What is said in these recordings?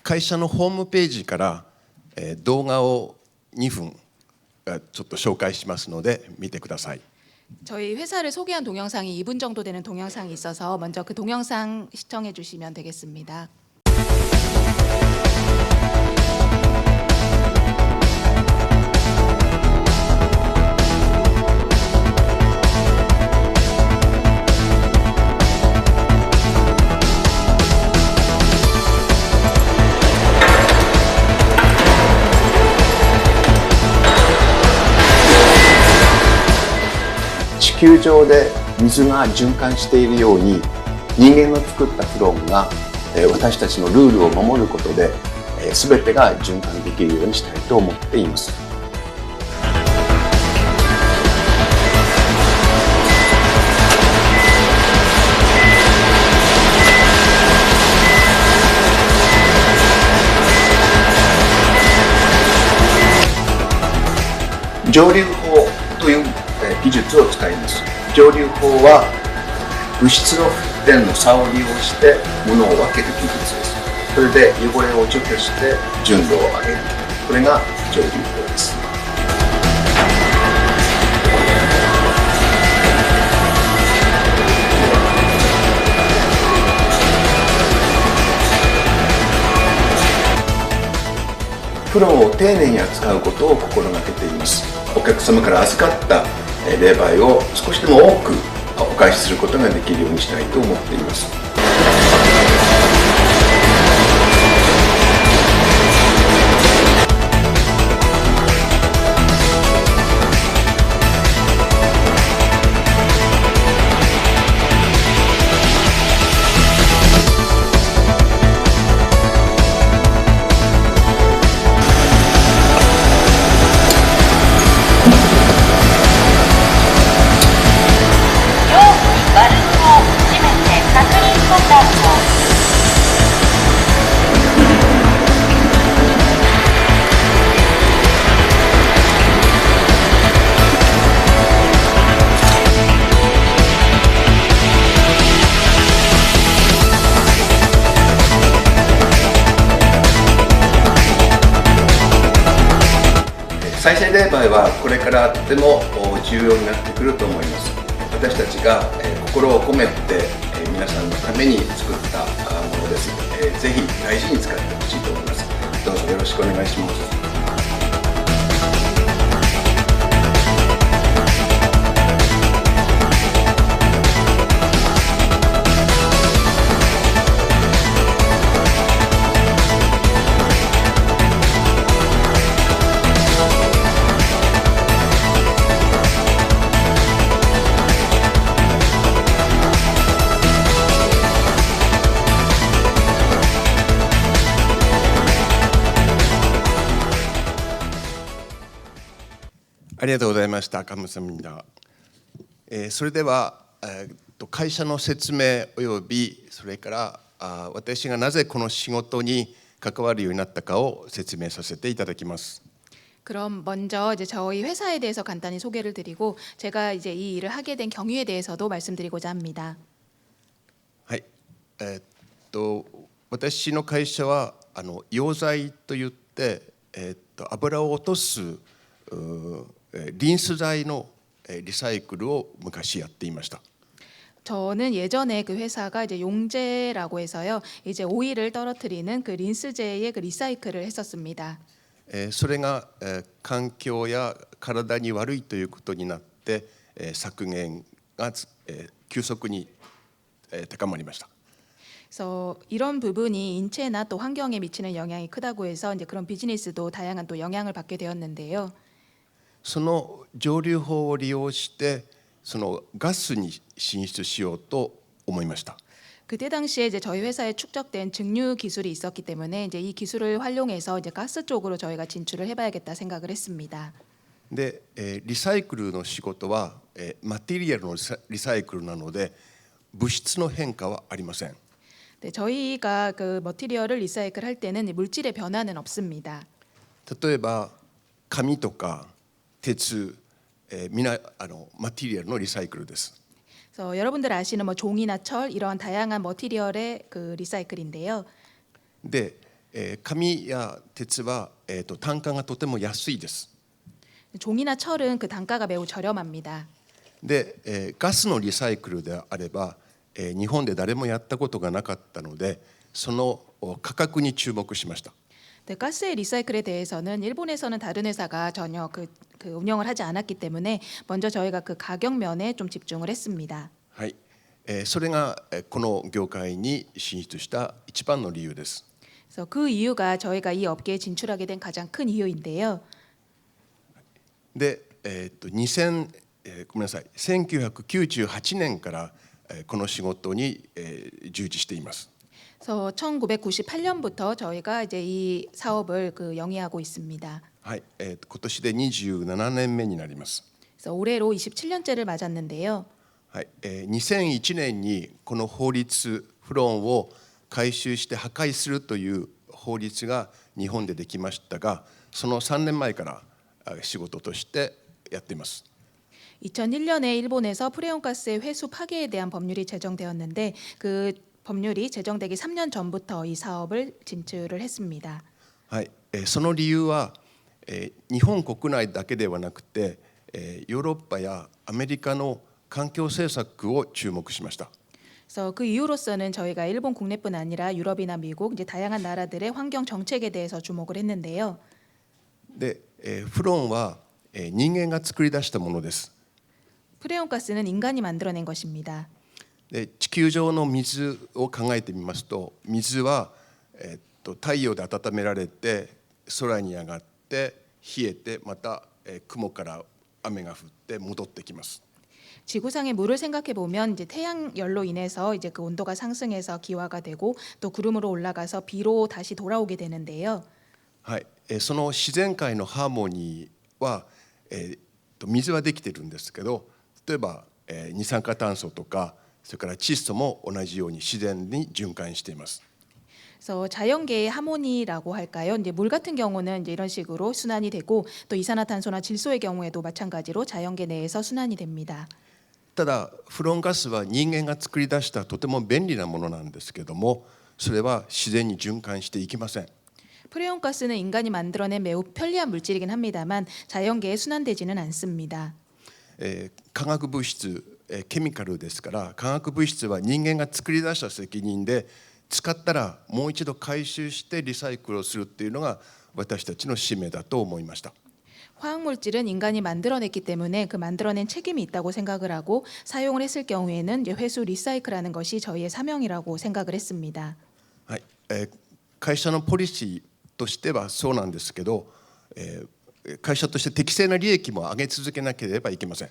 会社のホームページから動画を2分ちょっと紹介しますので見てください。 저희 회사를 소개한 동영상이 2분 정도 되는 동영상이 있어서 먼저 그 동영상 시청해 주시면 되겠습니다. 地球上で水が循環しているように、人間の作ったフロンが私たちのルールを守ることで全てが循環できるようにしたいと思っています。蒸留法という技術を使います。蒸留法は物質の沸点の差を利用して物を分ける技術です。それで汚れを除去して純度を上げる。これが蒸留法です。フロンを丁寧に扱うことを心がけています。お客様から預かった冷媒を少しでも多くお返しすることができるようにしたいと思っています。再生冷媒はこれからとても重要になってくると思います。私たちが心を込めて皆さんのために作ったものです。ぜひ大事に使ってほしいと思います。どうぞよろしくお願いします。ありがとうございました。감사합니다。それでは会社の説明およびそれから私がなぜこの仕事に関わるようになったかを説明させていただきます。 그럼 먼저 이제 저희 회사에 대해서 간단히 소개를 드리고 제가 이제 이 일을 하게 된 경위에 대해서도 말씀드리고자 합니다. はい。私の会社は溶剤といって油を落とすリンス剤のリサイクルを昔やっていました。 저는 예전에 그 회사가 이제 용제라고 해서요, 이제 오일을 떨어뜨리는 그 린스제의 그 리사이클을 했었습니다. それが環境や体に悪いということになって削減が急速に高まりました。 그래서 이런 부분이 인체나 또 환경에 미치는 영향이 크다고 해서 이제 그런 비즈니스도 다양한 또 영향을 받게 되었는데요. その蒸留法を利用してそのガスに進出しようと思いました。 그때 당시에 이제 저희 회사에 축적된 증류 기술이 있었기 때문에 이제 이 기술을 활용해서 이제 가스 쪽으로 저희가 진출을 해봐야겠다 생각을 했습니다. で、リサイクルの仕事はマテリアルのリサイクルなので物質の変化はありません。 네, 저희가 그 머티리얼을 리사이클 할 때는 물질의 변화는 없습니다. 例えば紙とか鉄、皆マテリアルのリサイクルです。 그래서 여러분들 아시는 뭐 종이나 철 이런 다양한 머티리얼의 그 리사이클인데요. で、紙や鉄は、単価がとても安いです。 종이나 철은 그 단가가 매우 저렴합니다. で、ガスのリサイクルであれば、日本で誰もやったことがなかったので、その価格に注目しました。 네, 가스의 리사이클에 대해서는 일본에서는 다른 회사가 전혀 그 운영을 하지 않았기 때문에 먼저 저희가 그 가격 면에 좀 집중을 했습니다. はい、それがこの業界に進出した一番の理由です。 그래서 그 이유가 저희가 이 업계에 진출하게 된 가장 큰 이유인데요. で、2000ごめんなさい、1998年からこの仕事に従事しています。 그래서 1998년부터 저희가 이제 이 사업을 영위하고 있습니다. はい、今年で27年目になります。 그래서 올해로 27년째를 맞았는데요. はい、2001年にこの法律フロンを回収して破壊するという法律が日本でできましたが、その3年前から仕事としてやっています。 2001년에 일본에서 프레온가스의 회수 파괴에 대한 법률이 제정되었는데 그 법률이 제정되기 3년 전부터 이 사업을 진출을 했습니다. はい、その理由は、日本国内だけではなくて、ヨーロッパやアメリカの環境政策を注目しました。 그래서 그 이유로서는 저희가 일본 국내뿐 아니라 유럽이나 미국 이제 다양한 나라들의 환경 정책에 대해서 주목을 했는데요. で、フロンは、人間が作り出したものです。 프레온가스는 인간이 만들어낸 것입니다. で、地球上の水を考えてみますと、水は、太陽で温められて空に上がって冷えてまた、雲から雨が降って戻ってきます。 지구상의 물을 생각해 보면 이제 태양열로 인해서 이제 그 온도가 상승해서 기화가 되고 또 구름으로 올라가서 비로 다시 돌아오게 되는데요. はい、その自然界のハーモニーは、水はできてるんですけど、例えば、二酸化炭素とかそれから窒素も同じように自然に循環しています。 그래서 자연계의 하모니라고 할까요? 이제 물 같은 경우는 이제 이런 식으로 순환이 되고 또 이산화탄소나 질소의 경우에도 마찬가지로 자연계 내에서 순환이 됩니다. ただフロンガスは人間が作り出したとても便利なものなんですけども、それは自然に循環していきません。 프레온가스는 인간이 만들어낸 매우 편리한 물질이긴 합니다만 자연계에 순환되지는 않습니다. 化学物質、ケミカルですから、化学物質は人間が作り出した責任で、使ったらもう一度回収してリサイクルをするっていうのが私たちの使命だと思いました。 화학물질은 인간이 만들어냈기 때문에 그 만들어낸 책임이 있다고 생각을 하고 사용을 했을 경우에는 이제 회수 리사이클하는 것이 저희의 사명이라고 생각을 했습니다. はい、会社のポリシーとしてはそうなんですけど、会社として適正な利益も上げ続けなければいけません。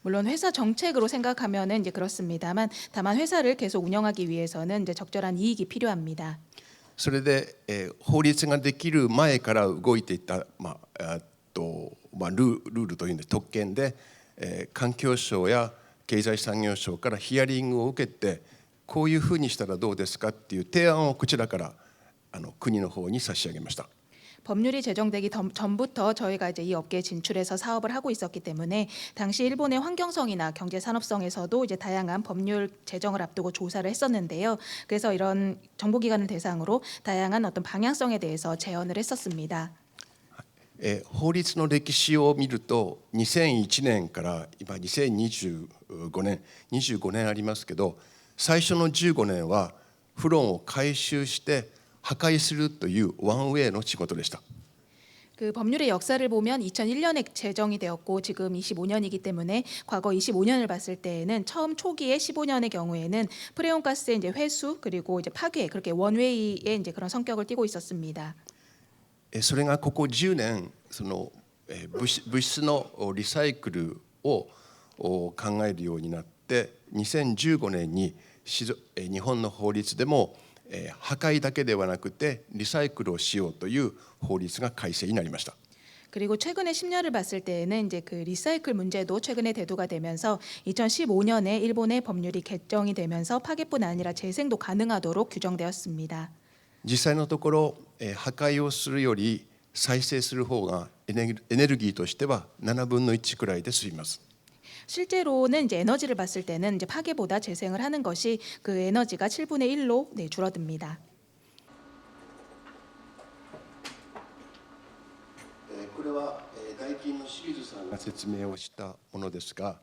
물론 회사 정책으로 생각하면은 이제 그렇습니다만 다만 회사를 계속 운영하기 위해서는 이제 적절한 이익이 필요합니다. それで、法律ができる前から動いていた、ルールというんで特権で、環境省や経済産業省からヒアリングを受けて、こういうふうにしたらどうですかっていう提案をこちらから国の方に差し上げました。 법률이 제정되기 전부터 저희가 이제 이 업계에 진출해서 사업을 하고 있었기 때문에 당시 일본의 환경성이나 경제 산업성에서도 이제 다양한 법률 제정을 앞두고 조사를 했었는데요. 그래서 이런 정보기관을 대상으로 다양한 어떤 방향성에 대해서 제언을 했었습니다. 法律の歴史を見ると2001年から今2025年ありますけど、最初の15年はフロンを回収して破壊するというワンウェイの仕事でした。 그 법률의 역사를 보면 2001년에 제정이 되었고 지금 25년이기 때문에 과거 25년을 봤을 때에는 처음 초기에 15년의 경우에는 프레온가스의 이제 회수 그리고 이제 파괴 그렇게 원웨이의 이제 그런 성격을 띠고 있었습니다. それがここ10年その物質のリサイクルを考えるようになって2015年に日本の法律でも破壊だけではなくてリサイクルをしようという法律が改正になりました。 그리고 최근에 10년을 봤을 때에는 이제 그 리사이클 문제도 최근에 대두가 되면서 2015년에 일본의 법률이 개정이 되면서 파괴뿐 아니라 재생도 가능하도록 규정되었습니다. 実際のところ破壊をするより再生する方がエネルギーとしては7分の1くらいで済みます。 실제로는 이제 에너지를 봤을 때는 이제 파괴보다 재생을 하는 것이 그 에너지가 7분의 1로 줄어듭니다. これはダイキンの清水さんが説明をしたものですが、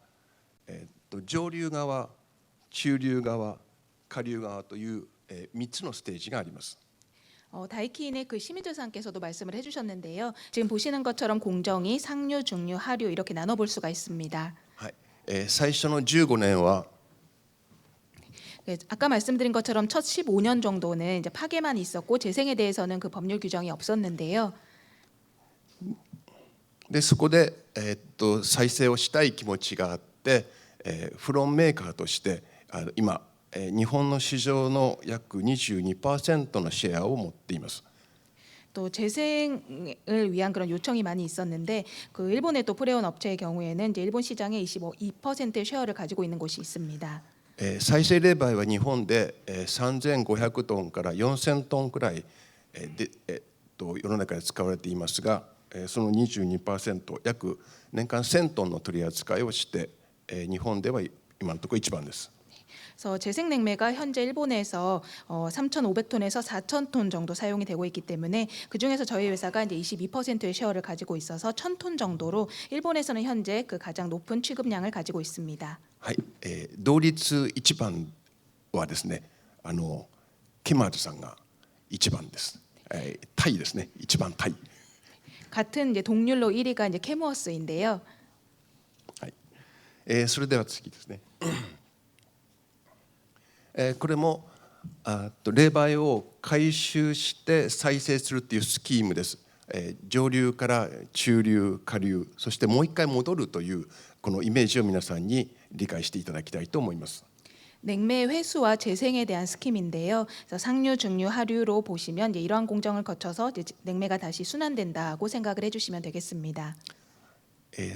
上流側、中流側、下流側という3つのステージがあります。 다이키인의 그 시미즈상께서도 말씀을 해주셨는데요. 지금 보시는 것처럼 공정이 상류, 중류, 하류 이렇게 나눠볼 수가 있습니다. はい、最初の15年は 아까 말씀드린 것처럼 첫 15년 정도는 이제 파괴만 있었고 재생에 대해서는 그 법률 규정이 없었는데요. でそこで、再生をしたい気持ちがあって、フロンメーカーとして今、日本の市場の約 22% のシェアを持っています。 또 재생을 위한 그런 요청이 많이 있었는데 그 일본의 또 프레온 업체의 경우에는 이제 일본 시장의 22%의 쉐어를 가지고 있는 곳이 있습니다. 再生冷媒は日本で3500トンから4000トンくらいで、世の中で使われていますが、その 22% 約年間1000トンの取り扱いをして、日本では今のところ一番です。 그래서 재생 냉매가 현재 일본에서 3,500톤에서 4,000톤 정도 사용이 되고 있기 때문에 그 중에서 저희 회사가 이제 22%의 쉐어를 가지고 있어서 1,000톤 정도로 일본에서는 현재 그 가장 높은 취급량을 가지고 있습니다. はい、同率一番はですね、ケマルさんが一番です。タイですね、一番タイ。 같은 이제 동률로 1위가 이제 케모어스인데요. はい、それでは次ですね。これも冷媒を回収して再生するっていうスキームです。上流から中流、下流、そしてもう一回戻るというこのイメージを皆さんに理解していただきたいと思います。 냉매 회수와 재생에 대한 스킴인데요. 그래서 상류, 중류, 하류로 보시면 이제 이러한 공정을 거쳐서 이제 냉매가 다시 순환된다고 생각을 해주시면 되겠습니다.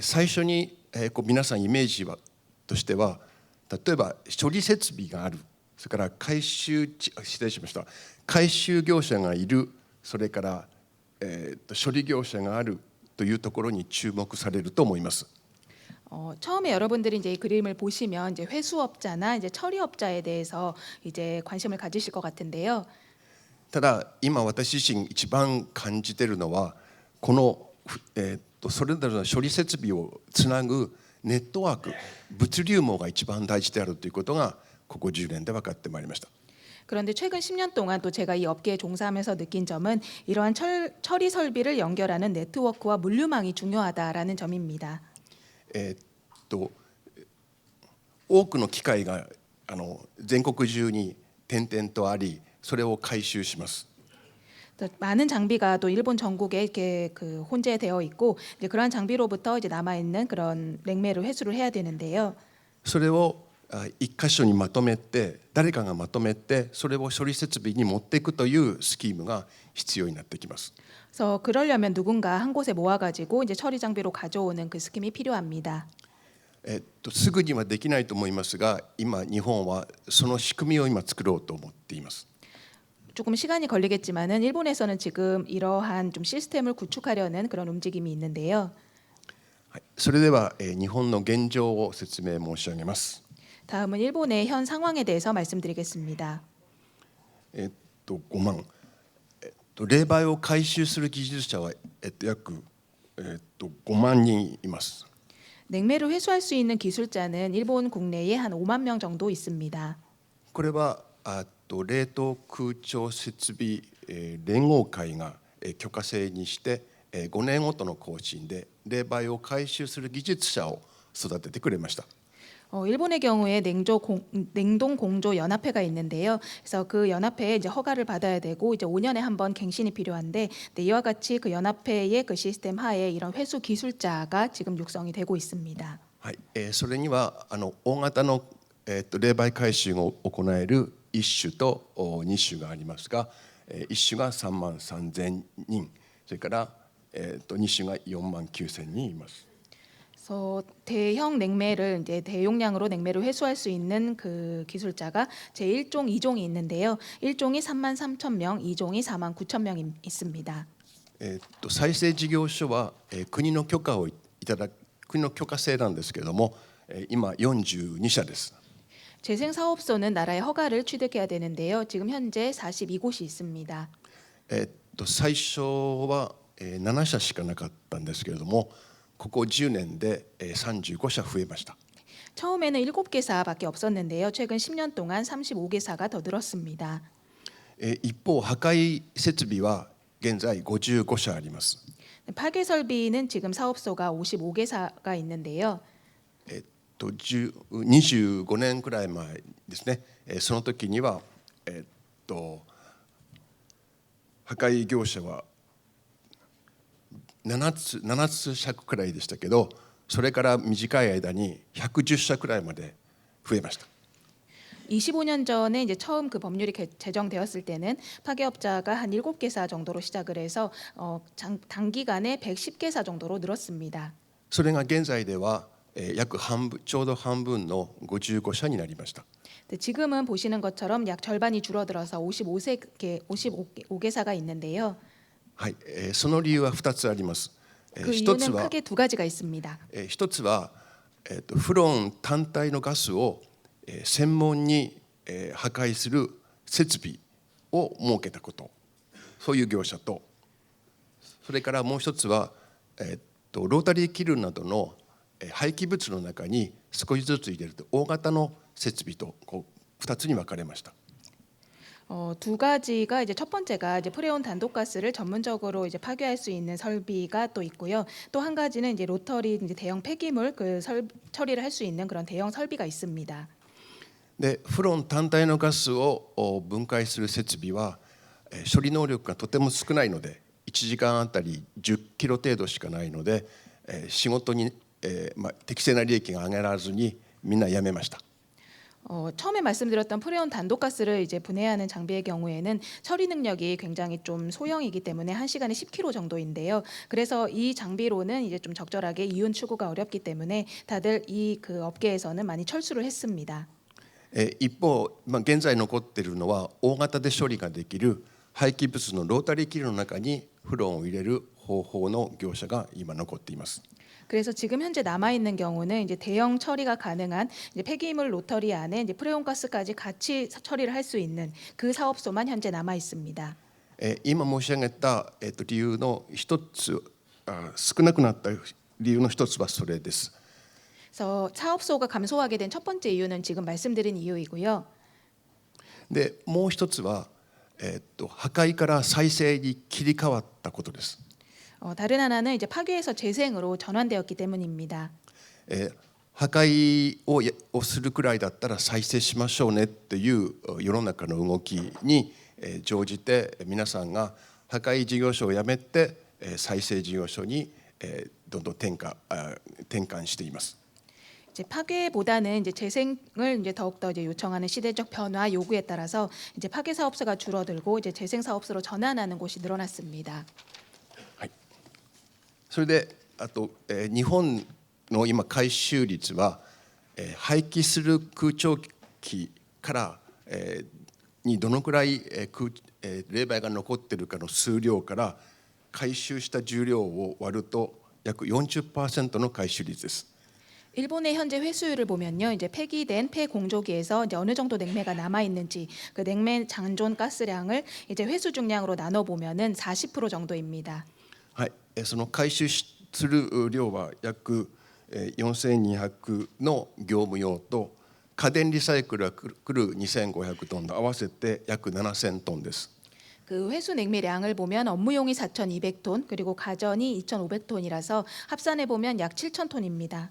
最初に皆さんイメージとしては、例えば処理設備がある、それから失礼しました、回収業者がいる、それから、処理業者があるというところに注目されると思います。 처음에 여러분들이 이제 이 그림을 보시면 이제 회수업자나 이제 처리업자에 대해서 이제 관심을 가지실 것 같은데요. ただ今私自身一番感じているのはこの、それぞれの処理設備をつなぐネットワーク、物流網が一番大事であるということがここ10年で分かってまいりました。 그런데 최근 10년 동안 또 제가 이 업계에 종사하면서 느낀 점은 이러한 처리 설비를 연결하는 네트워크와 물류망이 중요하다라는 점입니다. 多くの機械が全国中に点々とあり、それを回収します。 많은 장비가 또 일본 전국에 이렇게 그 혼재되어 있고 이제 그러한 장비로부터 이제 남아 있는 그런 냉매를 회수를 해야 되는데요. それを一箇所にまとめて、誰かがまとめてそれを処理設備に持っていくというスキームが必要になってきます。 그래서 그러려면 누군가 한 곳에 모아가지고 이제 처리 장비로 가져오는 그 스킴이 필요합니다. すぐにはできないと思いますが、今日本はその仕組みを今作ろうと思っています。 조금 시간이 걸리겠지만은 일본에서는 지금 이러한 좀 시스템을 구축하려는 그런 움직임이 있는데요. それでは日本の現状を説明申し上げます。 다음은 일본의 현 상황에 대해서 말씀드리겠습니다. 5万、冷媒を回収する技術者は約5万人います。 냉매를 회수할 수 있는 기술자는 일본 국내에 한 5만 명 정도 있습니다. これは冷凍空調設備連合会が許可制にして5年ごとの更新で冷媒を回収する技術者を育ててくれました。 일본의 경우에 냉동 공조 연합회가 있는데요. 그래서 그 연합회에 이제 허가를 받아야 되고 이제 5년에 한 번 갱신이 필요한데, 네, 이와 같이 그 연합회의 그 시스템 하에 이런 회수 기술자가 지금 육성이 되고 있습니다. はい、それには大型の冷媒回収を行える1種と2種がありますが、1種が3万3000人、それから2種が4万9000人います。 그래서 대형 냉매를 이제 대용량으로 냉매를 회수할 수 있는 그 기술자가 제 1종, 2종이 있는데요. 1종이 3만 3천 명, 2종이 4만 9천 명 있습니다. 再生事業所は国の許可をいただく国の許可制なんですけれども、今42社です。 재생 사업소는 나라의 허가를 취득해야 되는데요. 지금 현재 42곳이 있습니다. 最初は7社しかなかったんですけれども、ここ10年で35社増えました。 처음에는 7개사밖에 없었는데요. 최근 10년 동안 35개사가 더 늘었습니다. 一方破壊設備は現在55社あります。 파괴 설비는 지금 사업소가 55개사가 있는데요. 25年くらい前ですね、その時には、破壊業者は7つ社くらいでしたけど、それから短い間に110社くらいまで増えました。 25년 전에 이제 처음 그 법률이 제정되었을 때는 파괴업자가 한 7개사 정도로 시작을 해서 단기간에 110개사 정도로 늘었습니다. それが現在では約半分、ちょうど半分の55社になりました。 지금은 보시는 것처럼 약 절반이 줄어들어서 55개사가 있는데요. はい、その理由は2つあります。 그 一つ 이유는 は 크게 두 가지가 있습니다. 一つはフロン単体のガスを専門に破壊する設備を設けたこと、そういう業者と、それからもう一つはロータリーキルンなどの廃棄物の中に少しずつ入れると大型の設備と2つに分かれました。 두 가지가 이제 첫 번째가 이제 프레온 단독가스를 전문적으로 이제 파괴할 수 있는 설비가 또 있고요. 또 한 가지는 이제 로터리 이제 대형 폐기물 그 처리를 할 수 있는 그런 대형 설비가 있습니다. でフロン単体のガスを分解する設備は処理能力がとても少ないので1時間あたり10キロ程度しかないので仕事に適正な利益が上げられずにみんな辞めました。 처음에 말씀드렸던 프레온 단독가스를 이제 분해하는 장비의 경우에는 처리 능력이 굉장히 좀 소형이기 때문에 1시간에 10kg 정도인데요. 그래서 이 장비로는 이제 좀 적절하게 이윤 추구가 어렵기 때문에 다들 이 그 업계에서는 많이 철수를 했습니다. 一方、現在残っているのは大型で処理ができる廃棄物のロータリーキルの中にフロンを入れる方法の業者が今残っています。 그래서 지금 현재 남아 있는 경우는 이제 대형 처리가 가능한 이제 폐기물 로터리 안에 이제 프레온 가스까지 같이 처리를 할 수 있는 그 사업소만 현재 남아 있습니다. 今申し上げた理由の一つ、少なくなった理由の一つはそれです。 그래서 사업소가 감소하게 된 첫 번째 이유는 지금 말씀드린 이유이고요. で、もう一つは破壊から再生に切り替わったことです。 다른 하나는 이제 파괴에서 재생으로 전환되었기 때문입니다. 破壊をするくらいだったら再生しましょうねっていう世の中の動きに乗じて皆さんが破壊事業所をやめて再生事業所にどんどん転換しています。 이제 파괴보다는 이제 재생을 이제 더욱더 이제 요청하는 시대적 변화 요구에 따라서 이제 파괴 사업소가 줄어들고 이제 재생 사업소로 전환하는 곳이 늘어났습니다. それであと日本の今回収率は廃棄する空調機からにどのくらい冷媒が残っているかの数量から回収した重量を割ると約 40% の回収率です。 일본의 현재 회수율을 보면요, 이제 폐기된 폐공조기에서 이제 어느 정도 냉매가 남아 있는지 그 냉매 잔존 가스량을 이제 회수 중량으로 나눠 보면은 40% 정도입니다. はい、その回収する量は約4200の業務用と家電リサイクルが来る2500トンと合わせて約7000トンです。 그 회수 냉매량을 보면 업무용이 4,200톤 그리고 가전이 2,500톤이라서 합산해 보면 약 7,000톤입니다.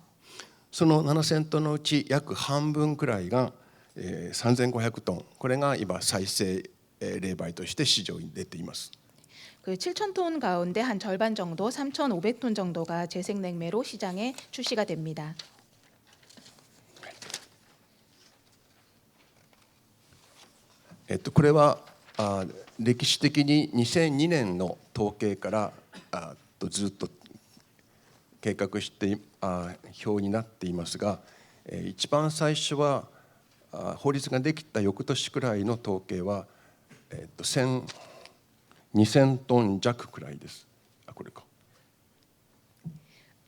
その7000トンのうち約半分くらいが3500トン、これが今再生冷媒として市場に出ています。 그 7,000톤 가운데 한 절반 정도, 3,500톤 정도가 재생 냉매로 시장에 출시가 됩니다. これは歴史的に2002年の統計からずっと計画して表になっていますが、一番最初は法律ができた翌年くらいの統計は2000トン弱くらいです。これか。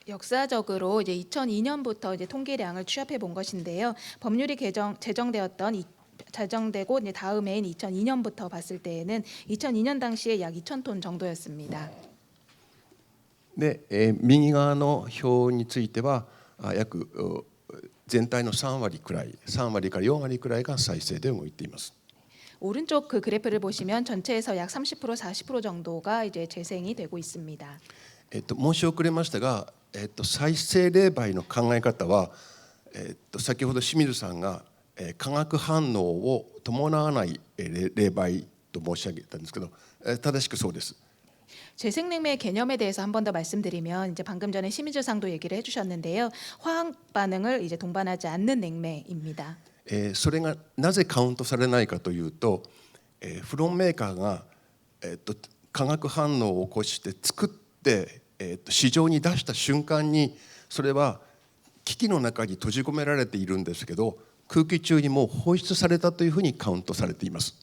역사적으로 이제 2002년부터 이제 통계량을 취합해 본 것인데요. 법률이 제정되고 이제 다음 해인 2002년부터 봤을 때에는 2002년 당시에 약 2,000톤 정도였습니다. で、右側の表については約全体の3割くらい、3割から4割くらいが再生で動いています。 오른쪽 그 그래프를 보시면 전체에서 약 30% 40% 정도가 이제 재생이 되고 있습니다. 申し遅れましたが、再生冷媒の考え方は、先ほど清水さんが、化学反応を伴わない冷媒と申し上げたんですけど、正しくそうです。 재생냉매의 개념에 대해서 한 번 더 말씀드리면 이제 방금 전에 심의주상도 얘기를 해주셨는데요. 화학 반응을 이제 동반하지 않는 냉매입니다. それがなぜカウントされないかというと、フロンメーカーが、化学反応を起こして作って、市場に出した瞬間にそれは機器の中に閉じ込められているんですけど、空気中にもう放出されたというふうにカウントされています。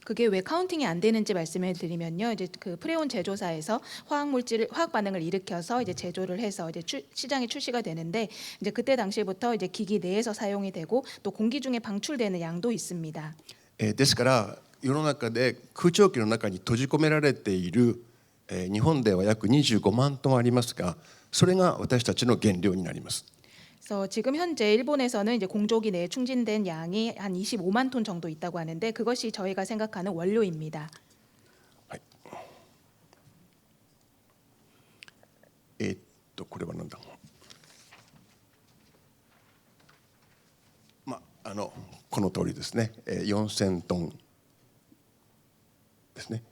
그게 왜 카운팅이 안 되는지 말씀을 드리면요. 이제 그 프레온 제조사에서 화학 반응을 일으켜서 이제 제조를 해서 이제 시장에 출시가 되는데 이제 그때 당시부터 이제 기기 내에서 사용이 되고 또 공기 중에 방출되는 양도 있습니다. ですから世の中で空調機の中に閉じ込められている、日本では約25万トンありますが、それが私たちの原料になります。 그래서 지금 현재 일본에서는 이제 공조기 내에 충진된 양이 한 25만 톤 정도 있다고 하는데 그것이 저희가 생각하는 원료입니다. これは何だ。この通りですね。4000トンですね。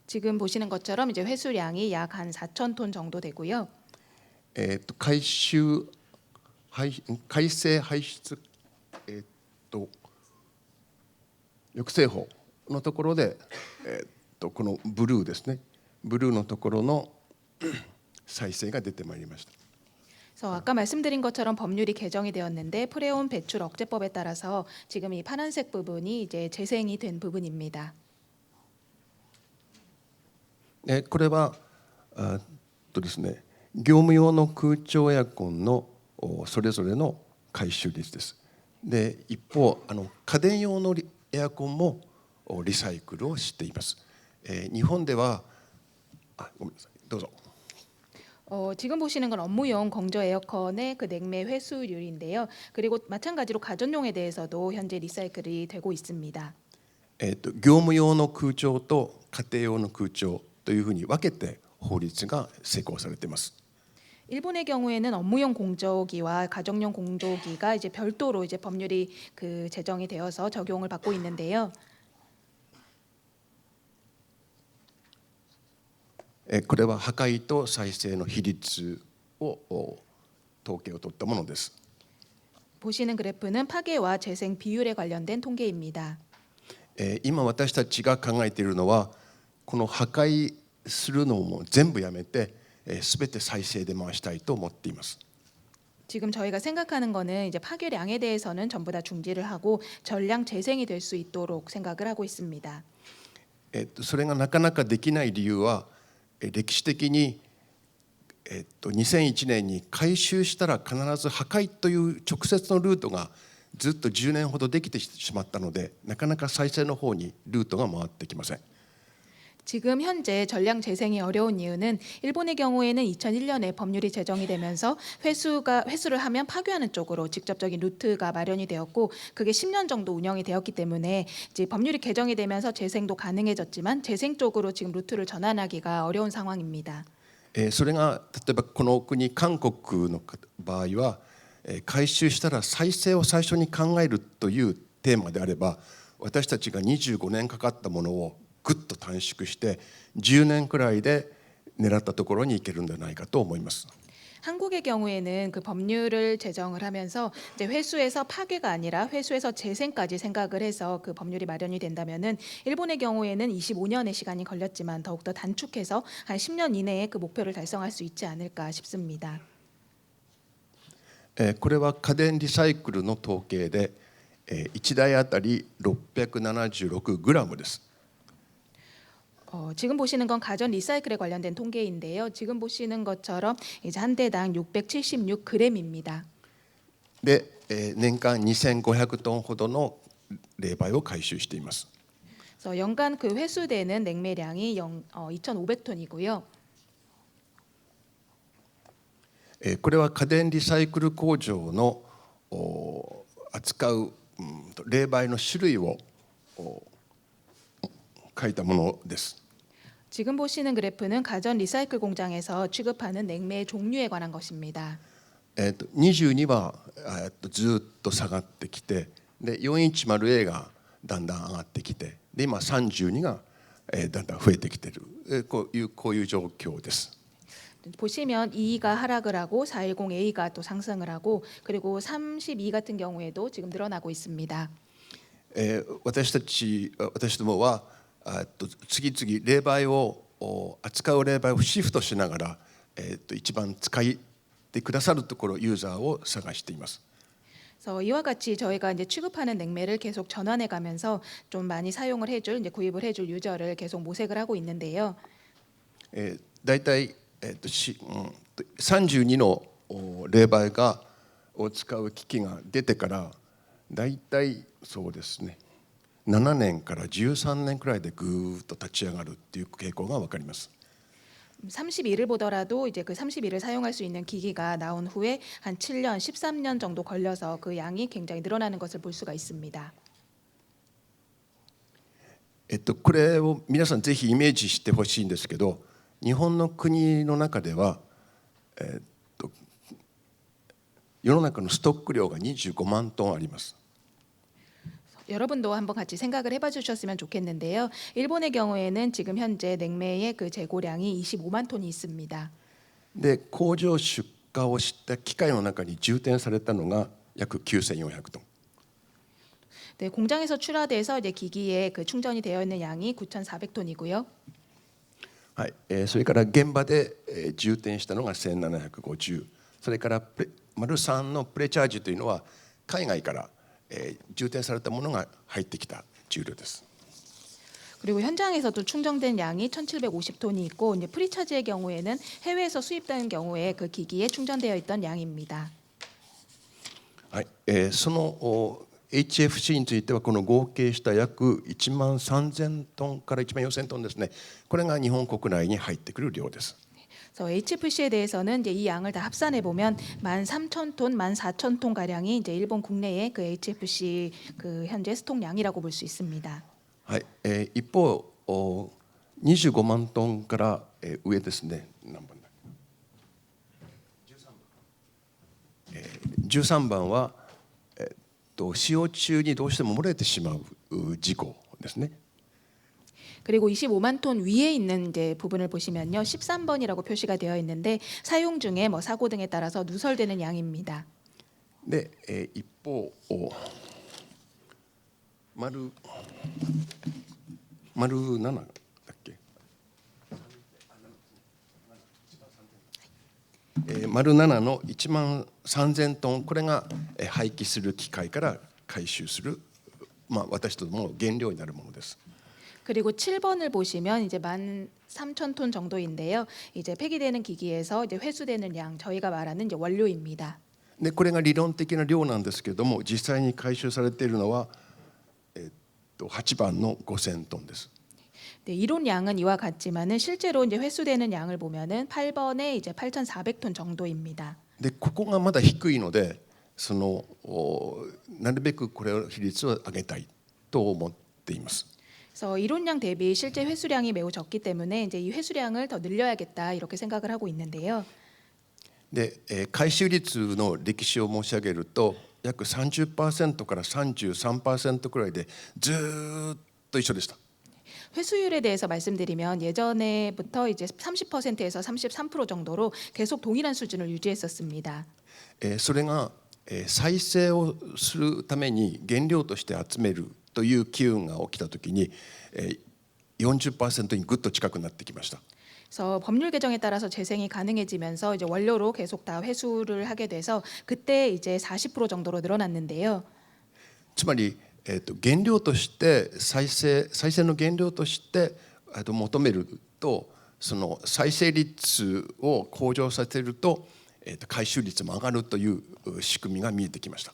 지금 보시는 것처럼 이제 회수량이 약 한 4천 톤 정도 되고요. 改正排出、抑制法のところで、このブルーですね、ブルーのところの再生が出てまいりました。 그래서 아까 말씀드린 것처럼 법률이 개정이 되었는데 프레온 배출 억제법에 따라서 지금 이 파란색 부분이 이제 재생이 된 부분입니다. これはですね、業務用の空調エアコンのそれぞれの回収率です。で、一方家電用のエアコンもリサイクルをしています。日本ではごめんなさい、どうぞ。 지금 보시는 건 업무용 건조 에어컨의 그 냉매 회수율인데요. 그리고 마찬가지로 가전용에 대해서도 현재 리사이클이 되고 있습니다. 業務用の空調と家庭用の空調というふうに分けて法律が施行されています。 일본의 경우에는 업무용 공조기와 가정용 공조기가 이제 별도로 이제 법률이 그 제정이 되어서 적용을 받고 있는데요. これは破壊と再生の比率を統計を取ったものです。 보시는 그래프는 파괴와 재생 비율에 관련된 통계입니다. 今私たちが考えているのは、この破壊するのも全部やめて、すべて再生で回したいと思っています。 지금 저희가 생각하는 거는 이제 파괴량에 대해서는 전부 다 중지를 하고 전량 재생이 될 수 있도록 생각을 하고 있습니다. それがなかなかできない理由は、歴史的に、2001年に回収したら必ず破壊という直接のルートがずっと10年ほどできてしまったので、なかなか再生の方にルートが回ってきません。 지금 현재 전량 재생이 어려운 이유는 일본의 경우에는 2001년에 법률이 제정이 되면서 회수를 하면 파괴하는 쪽으로 직접적인 루트가 마련이 되었고 그게 10년 정도 운영이 되었기 때문에 이제 법률이 개정이 되면서 재생도 가능해졌지만 재생 쪽으로 지금 루트를 전환하기가 어려운 상황입니다. それが例えばこの国韓国の場合は、回収したら再生を最初に考えるというテーマであれば、私たちが25年かかったものをぐっと短縮して10年くらいで狙ったところに行けるんじゃないかと思います。 한국의 경우에는 그 법률을 제정을 하면서 이제 회수에서 파괴가 아니라 회수에서 재생까지 생각을 해서 그 법률이 마련이 된다면은 일본의 경우에는 25년의 시간이 걸렸지만 더욱더 단축해서 한 10년 이내에 그 목표를 달성할 수 있지 않을까 싶습니다. これは家電リサイクルの統計で1台あたり676グラムです。 지금 보시는 건 가전 리사이클에 관련된 통계인데요. 지금 보시는 것처럼 이제 한 대당 676g입니다. で、年間2500トンほどの冷媒を回収しています。 그래서 연간 그 회수되는 냉매량이 2,500톤이고요. これは家電リサイクル工場の扱う冷媒の種類を書いたものです。 지금 보시는 그래프는 가전 리사이클 공장에서 취급하는 냉매의 종류에 관한 것입니다. 22はずっと下がってきて、で 410A がだんだん上がってきて、で今32がだんだん増えてきている、こういう状況です。 보시면 2가 하락을 하고 410A가 또 상승을 하고 그리고 32 같은 경우에도 지금 늘어나고 있습니다. 私どもは次々冷媒を扱う冷媒をシフトしながら、一番使ってくださるところユーザーを探しています。 그래서 이와 같이 저희가 이제 취급하는 냉매를 계속 전환해 가면서 좀 많이 사용을 해줄 이제 구입을 해줄 유저를 계속 모색을 하고 있는데요. だいたい32の冷媒を使う機器が出てからだいたいそうですね7年から13年くらいでぐーっと立ち上がるっていう傾向が分かります。 32를 보더라도 이제 그 32를 사용할 수 있는 기기가 나온 후에 한 7년, 13년 정도 걸려서 그 양이 굉장히 늘어나는 것을 볼 수가 있습니다. これを皆さんぜひイメージしてほしいんですけど、日本の国の中では、世の中のストック量が25万トンあります。 여러분도 한번 같이 생각을 해봐 주셨으면 좋겠는데요. 일본의 경우에는 지금 현재 냉매의 그 재고량이 25만 톤이 있습니다. で工場出荷をした機械の中に充填されたのが約9400トン。 네, 공장에서 출하돼서 이제 기기에 그 충전이 되어 있는 양이 9,400톤이고요. はい、それから現場で充填したのが1750、それから丸3のプレチャージというのは海外から充填されたものが入ってきた重量です。 그리고 현장에서도 충전된 양이 1,750톤이 있고 이제 프리차지의 경우에는 해외에서 수입되는 경우에 그 기기에 충전되어 있던 양입니다. はい、そのHFC についてはこの合計した約1万3000トンから1万4000トンですね。これが日本国内に入ってくる量です。 그래서 HFC에 대해서는 이제 이 양을 다 합산해 보면 13,000톤, 14,000톤 가량이 이제 일본 국내의 그 HFC 그 현재 스톡량이라고 볼 수 있습니다. はい、一方25万トンから上ですね。何番だ？13番は使用中にどうしても漏れてしまう事故ですね。 그리고 25만 톤 위에 있는 이제 부분을 보시면요, 13번이라고 표시가 되어 있는데 사용 중에 뭐 사고 등에 따라서 누설되는 양입니다. で、一方丸7だっけ？丸7の1万3000トン、これが廃棄する機械から回収する、私どもの原料になるものです。 그리고 7번을 보시면 이제 13,000톤 정도인데요. 이제 폐기되는 기기에서 이제 회수되는 양, 저희가 말하는 이제 원료입니다. でこれが理論的な量なんですけれども、実際に回収されているのは、8番の5000トンです。 네, 이론 양은 이와 같지만은 실제로 이제 회수되는 양을 보면은 8번에 이제 8,400톤 정도입니다. でここがまだ低いので、なるべくこれを比率を上げたいと思っています。 그래서 이론량 대비 실제 회수량이 매우 적기 때문에 이제 이 회수량을 더 늘려야겠다 이렇게 생각을 하고 있는데요. で、回収率の歴史を申し上げると、約 30% から 33% くらいでずっと一緒でした。 회수율에 대해서 말씀드리면 예전에부터 이제 30%에서 33% 정도로 계속 동일한 수준을 유지했었습니다. それが再生をするために原料として集めるという機運が起きたときに 40%にぐっと近くなってきました。 그래서 법률 개정에 따라서 재생이 가능해지면서 이제 원료로 계속 다 회수를 하게 돼서 그때 이제 40% 정도로 늘어났는데요. つまり原料として再生の原料として求めると、その再生率を向上させると回収率も上がるという仕組みが見えてきました。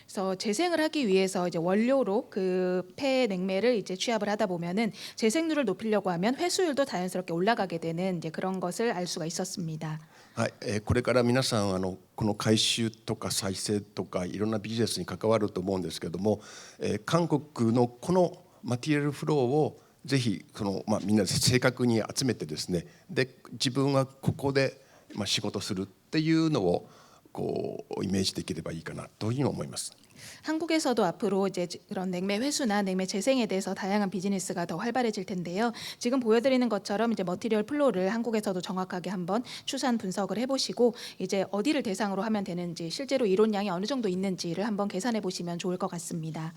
그래서 재생을 하기 위해서 이제 원료로 그 폐 냉매를 이제 취합을 하다 보면은 재생률을 높이려고 하면 회수율도 자연스럽게 올라가게 되는 이제 그런 것을 알 수가 있었습니다. はい、これから皆さんこの回収とか再生とかいろんなビジネスに関わると思うんですけども、韓国のこのマテリアルフローをぜひみんなで正確に集めてですね、で自分はここで仕事するっていうのをイメージできればいいかなというふうに思います。 한국에서도 앞으로 이제 그런 냉매 회수나 냉매 재생에 대해서 다양한 비즈니스가 더 활발해질 텐데요. 지금 보여드리는 것처럼 이제 머티리얼 플로우를 한국에서도 정확하게 한번 추산 분석을 해보시고 이제 어디를 대상으로 하면 되는지 실제로 이론량이 어느 정도 있는지를 한번 계산해 보시면 좋을 것 같습니다.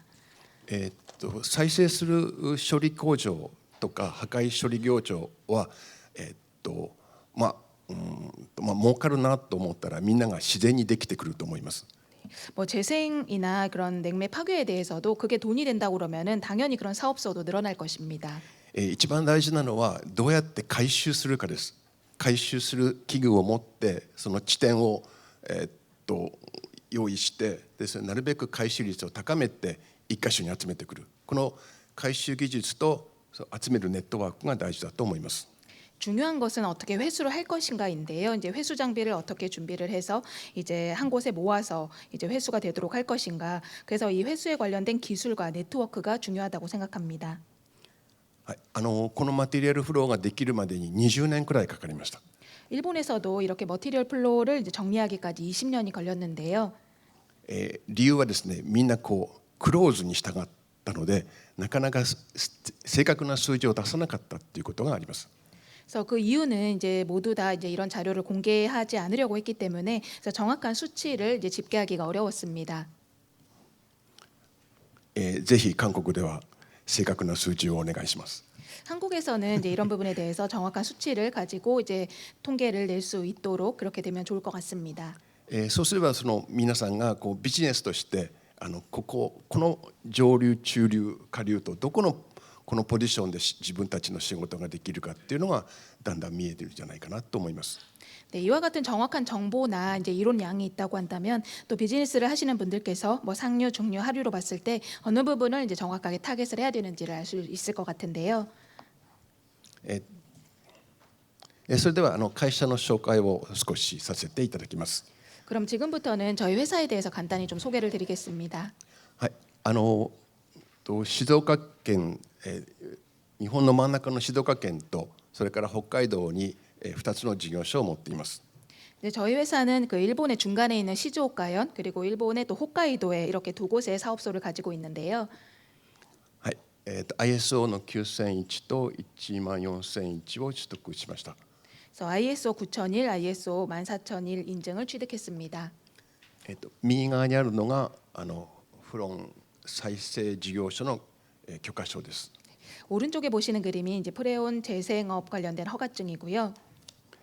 再生する処理工場とか破壊処理業場は儲かるなと思ったらみんなが自然にできてくると思います。 뭐 재생이나 그런 냉매 파괴에 대해서도 그게 돈이 된다고 그러면은 당연히 그런 사업소도 늘어날 것입니다. 一番大事なのはどうやって回収するかです。回収する器具を持ってその地点を用意してですね、なるべく回収率を高めて一箇所に集めてくる、この回収技術と集めるネットワークが大事だと思います。 중요한 것은 어떻게 회수를 할 것인가인데요. 이제 회수 장비를 어떻게 준비를 해서 이제 한 곳에 모아서 이제 회수가 되도록 할 것인가. 그래서 이 회수에 관련된 기술과 네트워크가 중요하다고 생각합니다. はい、このマテリアルフローができるまでに20年くらいかかりました。 일본에서도 이렇게 머티리얼 플로우를 이제 정리하기까지 20년이 걸렸는데요. 理由はですね、みんなクローズに従ったのでなかなか正確な数字を出さなかったということがあります。 그래서 그 이유는 이제 모두 다 이제 이런 자료를 공개하지 않으려고 했기 때문에 그래서 정확한 수치를 이제 집계하기가 어려웠습니다. ぜひ韓国では正確な数字をお願いします。 한국에서는 이제 이런 부분에 대해서 정확한 수치를 가지고 이제 통계를 낼 수 있도록 그렇게 되면 좋을 것 같습니다. そうすれば皆さんがビジネスとしてこの上流中流下流とどこのこのポジションで自分たちの仕事ができるかっていうのがだんだん見えてるんじゃないかなと思います。 네, 이와 같은 정확한 정보나 이제 이론량이 있다고 한다면 또 비즈니스를 하시는 분들께서 뭐 상류, 중류, 하류로 봤을 때 어느 부분을 이제 정확하게 타겟을 해야 되는지를 알 수 있을 것 같은데요. それでは会社の紹介を少しさせていただきます。 그럼 지금부터는 저희 회사에 대해서 간단히 좀 소개를 드리겠습니다. はい、静岡県、日本の真ん中の静岡県とそれから北海道に2つの事業所を持っています。 네, 저희 회사는 그 일본의 중간에 있는 시즈오카현 그리고 일본의 또 홋카이도에 이렇게 두 곳의 사업소를 가지고 있는데요. はい、ISO の9001と14001を取得しました。 그래서 ISO 9001, ISO 14001 인증을 취득했습니다. 右側にあるのがフロン再生事業所の許可証です。 오른쪽에 보시는 그림이 이제 프레온 재생업 관련된 허가증이고요.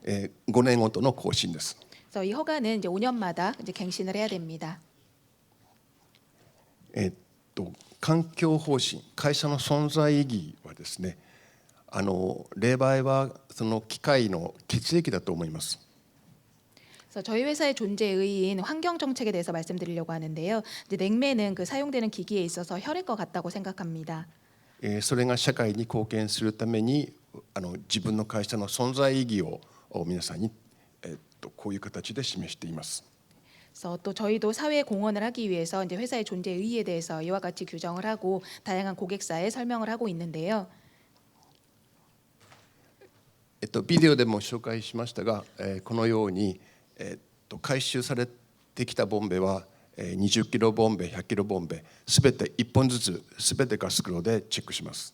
5年ごとの更新です。 그래서 이 허가는 이제 5년마다 이제 갱신을 해야 됩니다. 環境方針、会社の存在意義はですね、冷媒はその機械の血液だと思います。 그래서 저희 회사의 존재 의의인 환경 정책에 대해서 말씀드리려고 하는데요. 이제 냉매는 그 사용되는 기기에 있어서 혈액과 같다고 생각합니다. それが社会に貢献するために自分の会社の存在意義を皆さんにこういう形で示しています。 그래서 또 저희도 사회에 공헌을 하기 위해서 이제 회사의 존재 의의에 대해서 이와 같이 규정을 하고 다양한 고객사에 설명을 하고 있는데요. ビデオでも紹介しましたが、このように回収されてきたボンベは20キロボンベ、100キロボンベすべて1本ずつすべてガス袋でチェックします。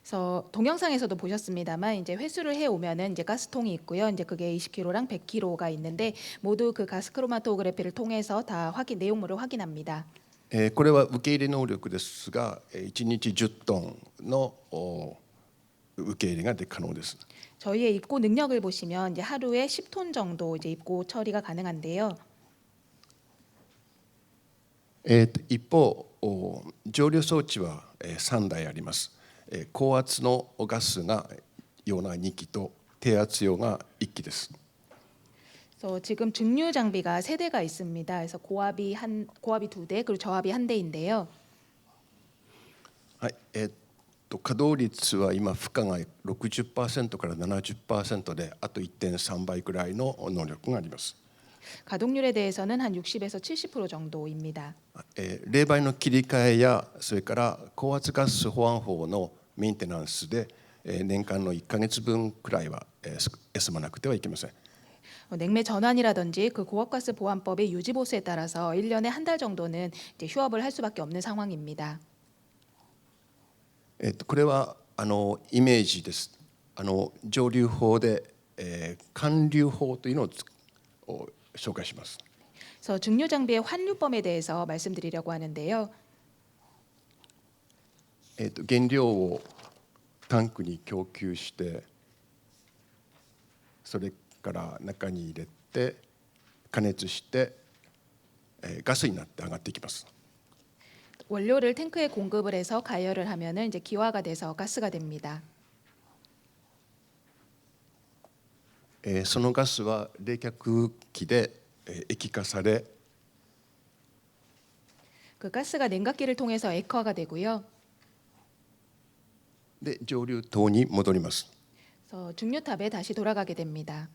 그래서 동영상에서도 보셨습니다만 이제 회수를 해 오면은 이제 가스통이 있고요. 이제 그게 20kg랑 100kg가 있는데 모두 그 가스 크로마토그래피를 통해서 다 내용물을 확인합니다. これは受け入れ能力ですが、1日10トンの受け入れが可能です。 저희의 입고 능력을 보시면 이제 하루에 10톤 정도 이제 입고 처리가 가능한데요. 一方、蒸留装置は3台あります。高圧のガスが用が2機と低圧用が1機です。 그래서 지금 증류 장비가 3대가 있습니다. 그래서 고압이 2대 그리고 저압이 1대인데요. はい、稼働率は今負荷が 60% から 70% であと 1.3 倍くらいの能力があります。 가동률에 대해서는 한 60에서 70% 정도입니다. 冷媒の切り替えやそれから高圧ガス保安法のメンテナンスで年間の1ヶ月分くらいは休まなくてはいけません。 냉매 전환이라든지 그 고압가스 보안법의 유지 보수에 따라서 1년에 한 달 정도는 이제 휴업을 할 수밖에 없는 상황입니다. これはイメージです。蒸留法で、環流法というのを紹介します。 그래서 증류 장비의 환류법에 대해서 말씀드리려고 하는데요. 原料をタンクに供給してそれから中に入れて加熱してガスになって上がっていきます。 원료를 탱크에 공급을 해서 가열을 하면은 이제 기화가 돼서 가스가 됩니다. そのガスは冷却機で液化され 그 가스가 냉각기를 통해서 액화가 되고요. で蒸留塔に戻ります。 그래서 증류탑에 다시 돌아가게 됩니다.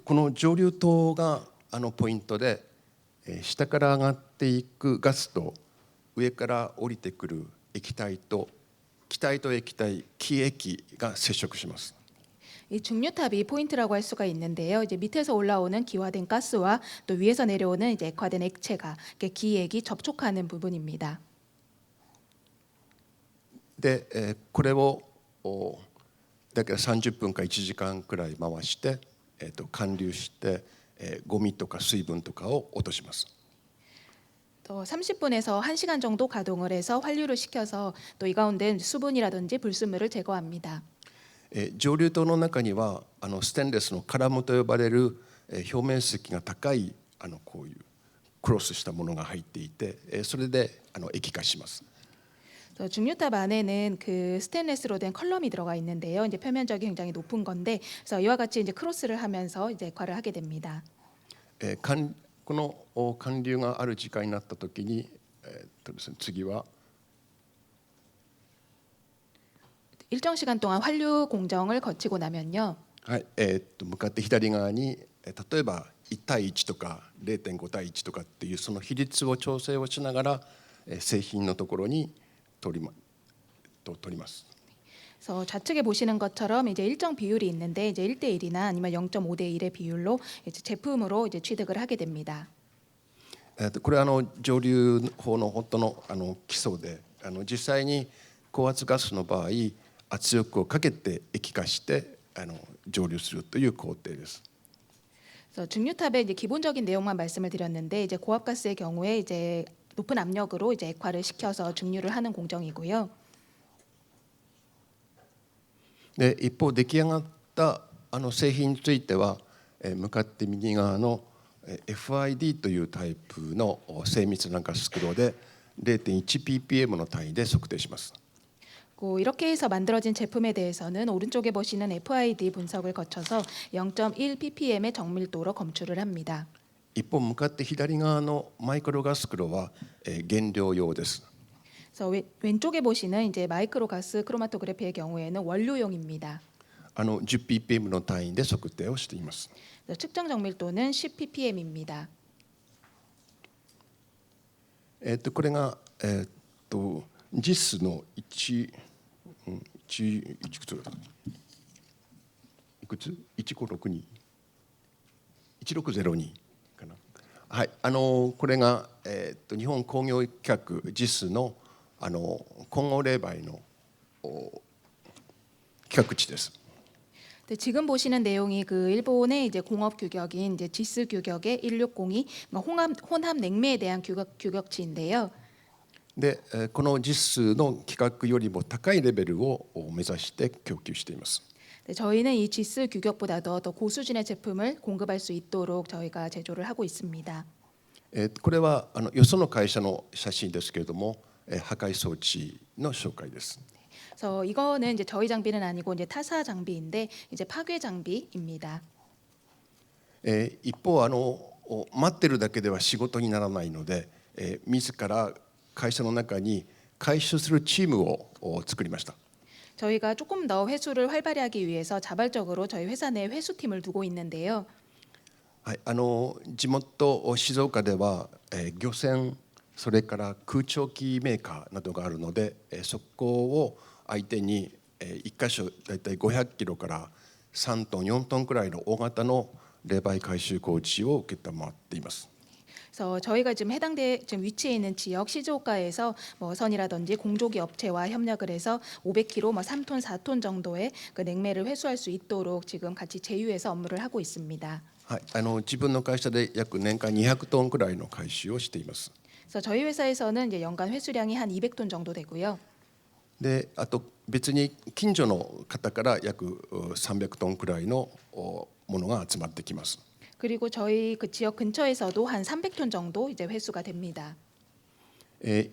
この蒸留塔がポイントで下から上がっていくガスと上から降りてくる液体と気体と液体気液が接触します。 이 증류탑이 포인트라고 할 수가 있는데요. 이제 밑에서 올라오는 기화된 가스와 또 위에서 내려오는 이제 액화된 액체가 기액이 접촉하는 부분입니다. でこれをだから30分か1時間くらい回して還流してゴミとか水分とかを落とします。 또 30분에서 1시간 정도 가동을 해서 환류를 시켜서 또 이 가운데 수분이라든지 불순물을 제거합니다. 蒸留塔の中にはステンレスのカラムと呼ばれる表面積が高いこういうクロスしたものが入っていてそれで液化します。 증류탑 안에는 그 스테인리스로 된 컬럼이 들어가 있는데요. 이제 표면적이 굉장히 높은 건데, 그래서 이와 같이 이제 크로스를 하면서 이제 액화를 하게 됩니다. この還流がある時間になったときに、次は 일정 시간 동안 환류 공정을 거치고 나면요. はい、向かって左側に例えば1対1とか 0.5 対1とかっていうその比率を調整をしながら製品のところに取ります。 그래서 좌측에 보시는 것처럼 이제 일정 비율이 있는데 이제 1대1이나 아니면 0.5대 1의 비율로 이제 제품으로 이제 취득을 하게 됩니다. これは蒸留法の本当の基礎で実際に高圧ガスの場合圧力をかけて液化して蒸留するという工程です。 그래서 증류탑의 이제 기본적인 내용만 말씀을 드렸는데 이제 고압가스의 경우에 이제 높은 압력으로 이제 액화를 시켜서 증류를 하는 공정이고요. で一方出来上がった製品については向かって右側の FID というタイプの精密なガス袋で 0.1ppm の単位で測定します。 이렇게 해서 만들어진 제품에 대해서는 오른쪽에 보시는 FID 분석을 거쳐서 0.1 ppm의 정밀도로 검출을 합니다. 一方向かって左側のマイクロガス袋は原料用です。 그래서 왼쪽에 보시는 이제 마이크로 가스 크로마토그래피의 경우에는 원료용입니다. 10ppm の単位で測定をしています。 측정 정밀도는 10 ppm입니다. これがJIS のいくつ1562 1602かな。はい、これが日本工業規格 JIS の混合冷媒の規格値です。 네, 지금 보시는 내용이 그 일본의 이제 공업 규격인 이제 지스 규격의 1602 혼합 냉매에 대한 규격치인데요. でこの JIS の規格よりも高いレベルを目指して供給しています。 네, 저희는 이 지스 규격보다도 더 고수준의 제품을 공급할 수 있도록 저희가 제조를 하고 있습니다. これはよその会社の写真ですけれども破壊装置の紹介です。 그래서 이거는 이제 저희 장비는 아니고 이제 타사 장비인데 이제 파괴 장비입니다. 一方待ってるだけでは仕事にならないので自ら会社の中に回収するチームを作りました。 저희가 조금 더 회수를 활발히 하기 위해서 자발적으로 저희 회사 내 회수팀을 두고 있는데요. はい、地元静岡では、漁船それから空調機メーカーなどがあるので、そこを相手に、1箇所だいたい500キロから3トン4トンくらいの大型の冷媒回収工事を承っています。 그래서 저희가 지금 지금 위치해 있는 지역 시조가에서 뭐 선이라든지 공조기 업체와 협력을 해서 500kg, 뭐 3톤, 4톤 정도의 그 냉매를 회수할 수 있도록 지금 같이 제휴해서 업무를 하고 있습니다. はい、自分の会社で約年間200トンくらいの回収をしています。 그래서 저희 회사에서는 이제 연간 회수량이 한 200톤 정도 되고요. で、あと別に近所の方から約300トンくらいのものが集まってきます。 그리고 저희 그 지역 근처에서도 한 300톤 정도 이제 회수가 됩니다.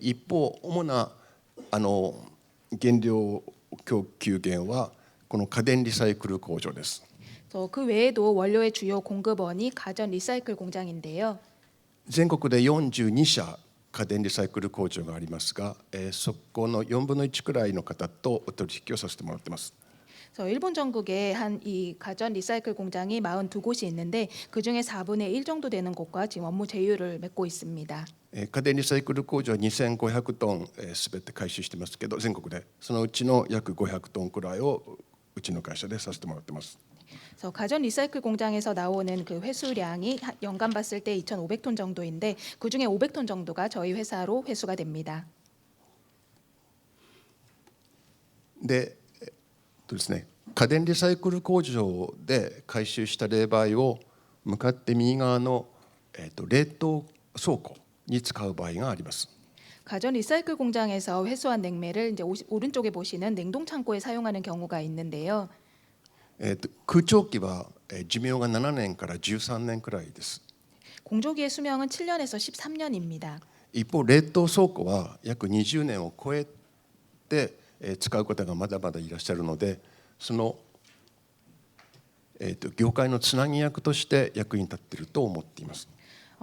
一方主な原料供給源はこの家電リサイクル工場です。 그 외에도 원료의 주요 공급원이 가전 리사이클 공장인데요. 全国で42社家電リサイクル工場がありますが、そこの4分の1くらいの方とお取引をさせてもらっています。 그래서 일본 전국에 한 이 가전 리사이클 공장이 42곳이 있는데 그 중에 4분의 1 정도 되는 곳과 지금 업무 제휴를 맺고 있습니다. 家電リサイクル工場は2500トンすべて回収してますけど、全国でそのうちの約500トンくらいをうちの会社でさせてもらってます。 그래서 가전 리사이클 공장에서 나오는 그 회수량이 연간 봤을 때 2,500톤 정도인데 그 중에 500톤 정도가 저희 회사로 회수가 됩니다. でですね、家電リサイクル工場で回収した冷媒を向かって右側の、冷凍倉庫に使う場合があります。 가전 리사이클 공장에서 회수한 냉매를 이제 오른쪽에 보시는 냉동 창고에 사용하는 경우가 있는데요. 空調機は寿命が7年から13年くらいです。 공조기의 수명은 7년에서 13년입니다. 一方冷凍倉庫は約20年を超えて使う方がまだまだいらっしゃるので、その業界のつなぎ役として役に立っていると思っています。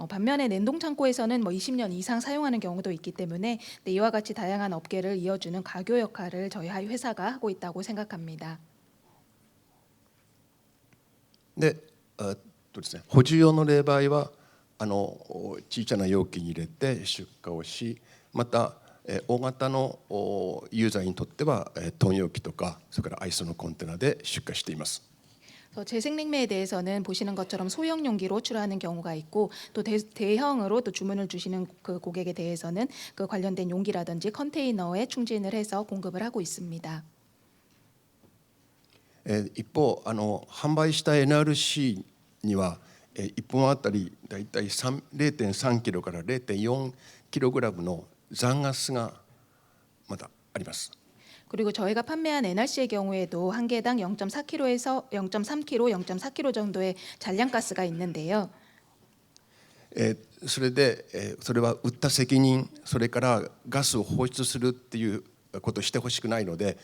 반면에 냉동 창고에서는 뭐 20년 이상 사용하는 경우도 있기 때문에 이와 같이 다양한 업계를 이어주는 가교 역할을 저희 회사가 하고 있다고 생각합니다. で、ですね、補充用の冷媒は小さな容器に入れて出荷をし、また大型のユーザーにとってはトン容器とかそれからアイスのコンテナで出荷しています。 재생냉매에 대해서는 보시는 것처럼 소형 용기로 출하하는 경우가 있고 또 대형으로 또 주문을 주시는 그 고객에 대해서는 그 관련된 용기라든지 컨테이너에 충진을 해서 공급을 하고 있습니다. 一方販売した NRC には1本あたりだいたい 0.3 キロから 0.4 キログラムの残ガスがまだあります。 그리고 저희가 판매한 NRC의 경우에도 한 개당 0.4kg에서 0.3kg, 0.4kg 정도의 잔량가스가 있는데요. それでそれは売った責任、それからガスを放出するっていうことをしてほしくないので、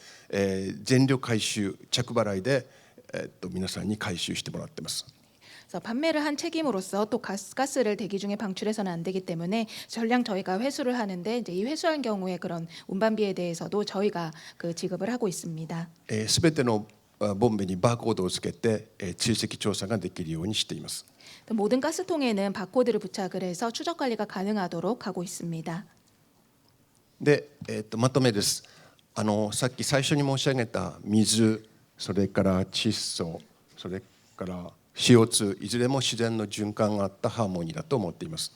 全量回収着払いで皆さんに回収してもらってます。 그래서 판매를 한 책임으로서 또 가스를 대기 중에 방출해서는 안 되기 때문에 전량 저희가 회수를 하는데 이제 이 회수할 경우에 그런 운반비에 대해서도 저희가 그 지급을 하고 있습니다. すべてのボンベにバーコードをつけて追跡調査ができるようにしています。 모든 가스통에는 바코드를 부착을 해서 추적 관리가 가능하도록 하고 있습니다. で、まとめです。さっき最初に申し上げた水、それから窒素、それから CO2 いずれも自然の循環があったハーモニーだと思っています。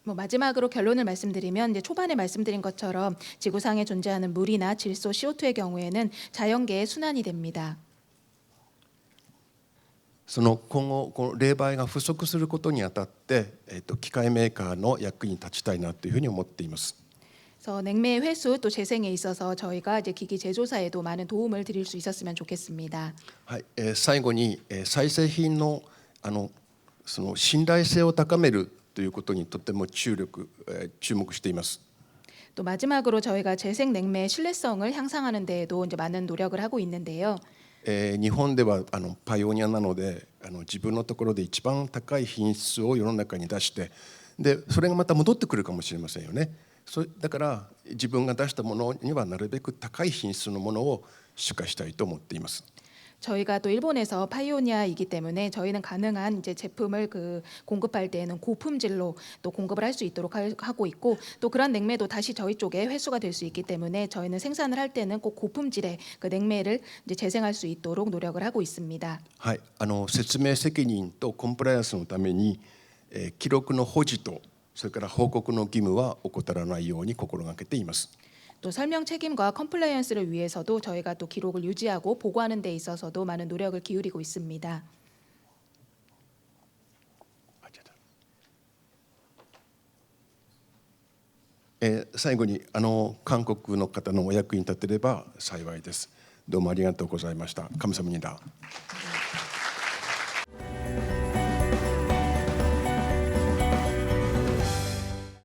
마지막으로 결론을 말씀드리면 이제 초반에 말씀드린 것처럼 지구상에 존재하는 물이나 질소, CO2의 경우에는 자연계의 순환이 됩니다. その今後この冷媒が不足することにあたって、機械メーカーの役に立ちたいなというふうに思っています。 그래서 냉매 회수 또 재생에 있어서 저희가 이제 기기 제조사에도 많은 도움을 드릴 수 있었으면 좋겠습니다. はい、最後に再製品のその信頼性を高めるということにとても注目しています。 또 마지막으로 저희가 재생 냉매의 신뢰성을 향상하는 데에도 이제 많은 노력을 하고 있는데요. 日本ではパイオニアなので自分のところで一番高い品質を世の中に出して、でそれがまた戻ってくるかもしれませんよね。だから自分が出したものにはなるべく高い品質のものを出荷したいと思っています。 저희가 또 일본에서 파이오니아이기 때문에 저희는 가능한 이제 제품을 공급할 때에는 고품질로 또 공급을 할 수 있도록 하고 있고, 또 그런 냉매도 다시 저희 쪽에 회수가 될 수 있기 때문에 저희는 생산을 할 때는 꼭 고품질의 그 냉매를 이제 재생할 수 있도록 노력을 하고 있습니다. はい、説明責任とコンプライアンスのために、記録の保持とそれから報告の義務は怠らないように心がけています。 또 설명 책임과 컴플라이언스를 위해서도 저희가 또 기록을 유지하고 보고하는 데 있어서도 많은 노력을 기울이고 있습니다. 最後に韓国の方のお役に立てれば幸いです。どうもありがとうございました。감사합니다。